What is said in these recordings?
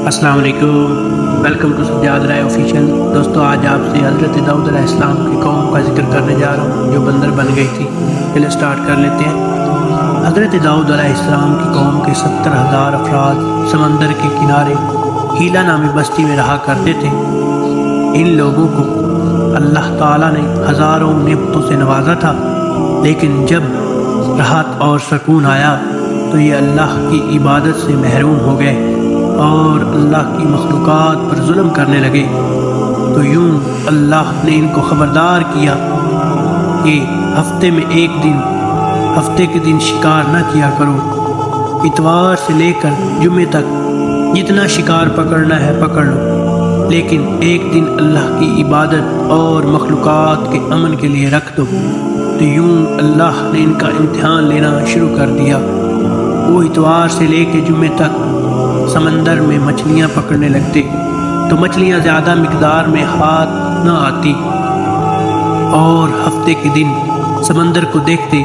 السلام علیکم، welcome to Sajjad Rai official. دوستو، آج آپ سے حضرت داؤد علیہ السلام کی قوم کا ذکر کرنے جا رہا ہوں جو بندر بن گئی تھی۔ چلے سٹارٹ کر لیتے ہیں۔ حضرت داؤد علیہ السلام کی قوم کے 70,000 افراد سمندر کے کنارے ہیلا نامی بستی میں رہا کرتے تھے۔ ان لوگوں کو اللہ تعالیٰ نے ہزاروں نعمتوں سے نوازا تھا، لیکن جب راحت اور سکون آیا تو یہ اللہ کی عبادت سے محروم ہو گئے اور اللہ کی مخلوقات پر ظلم کرنے لگے۔ تو یوں اللہ نے ان کو خبردار کیا کہ ہفتے کے دن شکار نہ کیا کرو۔ اتوار سے لے کر جمعے تک جتنا شکار پکڑنا ہے پکڑ لو، لیکن ایک دن اللہ کی عبادت اور مخلوقات کے امن کے لیے رکھ دو۔ تو یوں اللہ نے ان کا امتحان لینا شروع کر دیا۔ وہ اتوار سے لے کے جمعے تک سمندر میں مچھلیاں پکڑنے لگتے تو مچھلیاں زیادہ مقدار میں ہاتھ نہ آتی، اور ہفتے کے دن سمندر کو دیکھتے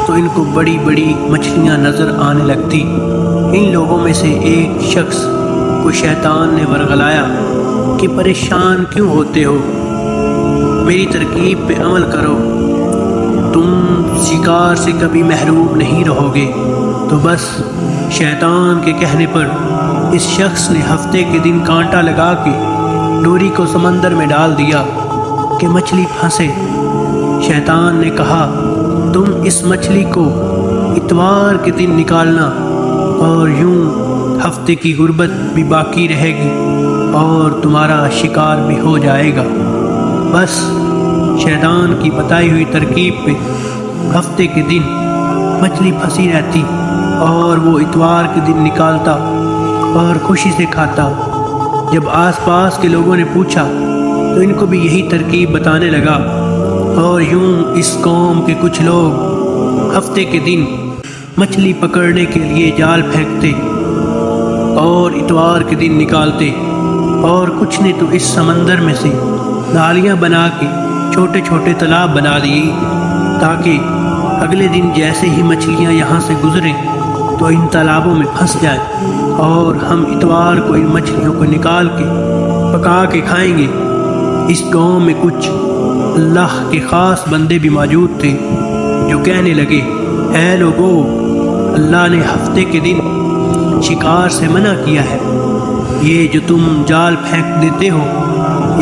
تو ان کو بڑی بڑی مچھلیاں نظر آنے لگتی۔ ان لوگوں میں سے ایک شخص کو شیطان نے ورغلایا کہ پریشان کیوں ہوتے ہو، میری ترکیب پہ عمل کرو، تم شکار سے کبھی محروم نہیں رہو گے۔ تو بس شیطان کے کہنے پر اس شخص نے ہفتے کے دن کانٹا لگا کے ڈوری کو سمندر میں ڈال دیا کہ مچھلی پھنسے۔ شیطان نے کہا، تم اس مچھلی کو اتوار کے دن نکالنا، اور یوں ہفتے کی غربت بھی باقی رہے گی اور تمہارا شکار بھی ہو جائے گا۔ بس شیطان کی بتائی ہوئی ترکیب پہ ہفتے کے دن مچھلی پھنسی رہتی اور وہ اتوار کے دن نکالتا اور خوشی سے کھاتا۔ جب آس پاس کے لوگوں نے پوچھا تو ان کو بھی یہی ترکیب بتانے لگا، اور یوں اس قوم کے کچھ لوگ ہفتے کے دن مچھلی پکڑنے کے لیے جال پھینکتے اور اتوار کے دن نکالتے، اور کچھ نے تو اس سمندر میں سے نالیاں بنا کے چھوٹے چھوٹے تالاب بنا دیے تاکہ اگلے دن جیسے ہی مچھلیاں یہاں سے گزریں تو ان تالابوں میں پھنس جائیں، اور ہم اتوار کو ان مچھلیوں کو نکال کے پکا کے کھائیں گے۔ اس گاؤں میں کچھ اللہ کے خاص بندے بھی موجود تھے جو کہنے لگے، اے لوگو، اللہ نے ہفتے کے دن شکار سے منع کیا ہے۔ یہ جو تم جال پھینک دیتے ہو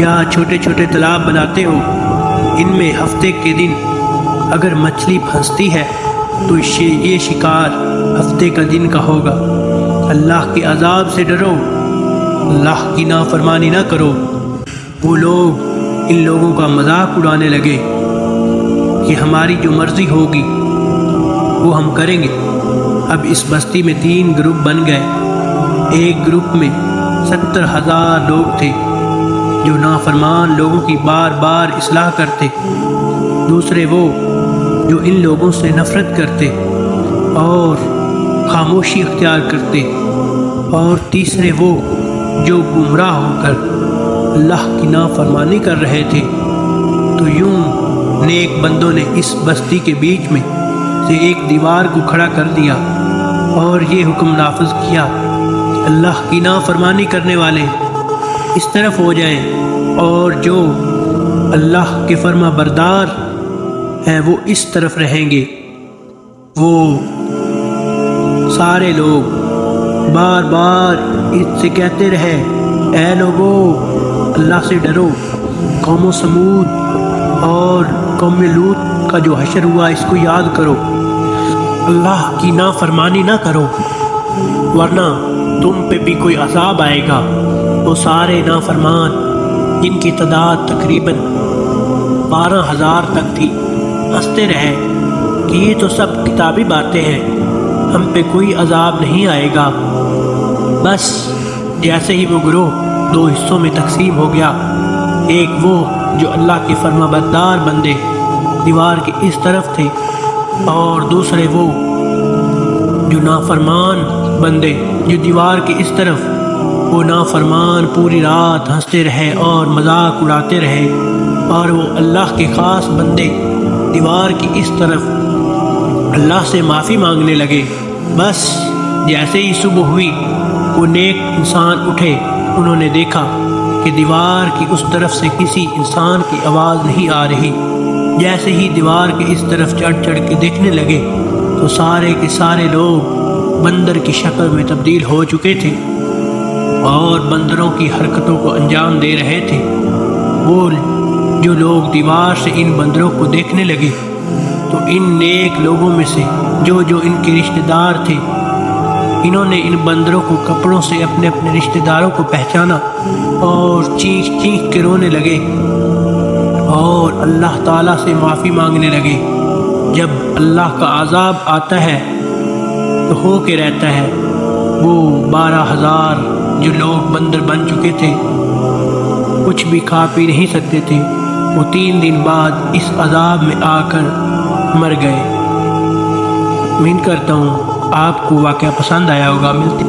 یا چھوٹے چھوٹے تالاب بناتے ہو، ان میں ہفتے کے دن اگر مچھلی پھنستی ہے تو یہ شکار ہفتے کا دن کا ہوگا۔ اللہ کے عذاب سے ڈرو، اللہ کی نافرمانی نہ کرو۔ وہ لوگ ان لوگوں کا مذاق اڑانے لگے کہ ہماری جو مرضی ہوگی وہ ہم کریں گے۔ اب اس بستی میں 3 گروپ بن گئے۔ ایک گروپ میں 70,000 لوگ تھے جو نافرمان لوگوں کی بار بار اصلاح کرتے، دوسرے وہ جو ان لوگوں سے نفرت کرتے اور خاموشی اختیار کرتے، اور تیسرے وہ جو گمراہ ہو کر اللہ کی نافرمانی کر رہے تھے۔ تو یوں نیک بندوں نے اس بستی کے بیچ میں سے ایک دیوار کو کھڑا کر دیا اور یہ حکم نافذ کیا، اللہ کی نافرمانی کرنے والے اس طرف ہو جائیں، اور جو اللہ کے فرما بردار ہیں وہ اس طرف رہیں گے۔ وہ سارے لوگ بار بار اس سے کہتے رہے، اے لوگو، اللہ سے ڈرو۔ قوم سمود اور قوم لوط کا جو حشر ہوا اس کو یاد کرو، اللہ کی نافرمانی نہ کرو ورنہ تم پہ بھی کوئی عذاب آئے گا۔ وہ سارے نافرمان جن کی تعداد تقریباً 12,000 تک تھی ہنستے رہے کہ یہ تو سب کتابی باتیں ہیں، ہم پہ کوئی عذاب نہیں آئے گا۔ بس جیسے ہی وہ گروہ 2 حصوں میں تقسیم ہو گیا، ایک وہ جو اللہ کے فرما بردار بندے دیوار کے اس طرف تھے، اور دوسرے وہ جو نافرمان بندے جو دیوار کے اس طرف۔ وہ نافرمان پوری رات ہنستے رہے اور مذاق اڑاتے رہے، اور وہ اللہ کے خاص بندے دیوار کی اس طرف اللہ سے معافی مانگنے لگے۔ بس جیسے ہی صبح ہوئی وہ نیک انسان اٹھے، انہوں نے دیکھا کہ دیوار کی اس طرف سے کسی انسان کی آواز نہیں آ رہی۔ جیسے ہی دیوار کے اس طرف چڑھ چڑھ کے دیکھنے لگے تو سارے کے سارے لوگ بندر کی شکل میں تبدیل ہو چکے تھے اور بندروں کی حرکتوں کو انجام دے رہے تھے۔ وہ جو لوگ دیوار سے ان بندروں کو دیکھنے لگے تو ان نیک لوگوں میں سے جو ان کے رشتہ دار تھے، انہوں نے ان بندروں کو کپڑوں سے اپنے اپنے رشتہ داروں کو پہچانا اور چیخ چیخ کے رونے لگے اور اللہ تعالیٰ سے معافی مانگنے لگے۔ جب اللہ کا عذاب آتا ہے تو ہو کے رہتا ہے، وہ 12,000 جو لوگ بندر بن چکے تھے، کچھ بھی کھا پی نہیں سکتے تھے، وہ 3 دن بعد اس عذاب میں آ کر مر گئے۔ امید کرتا ہوں آپ کو واقعہ پسند آیا ہوگا۔ ملتے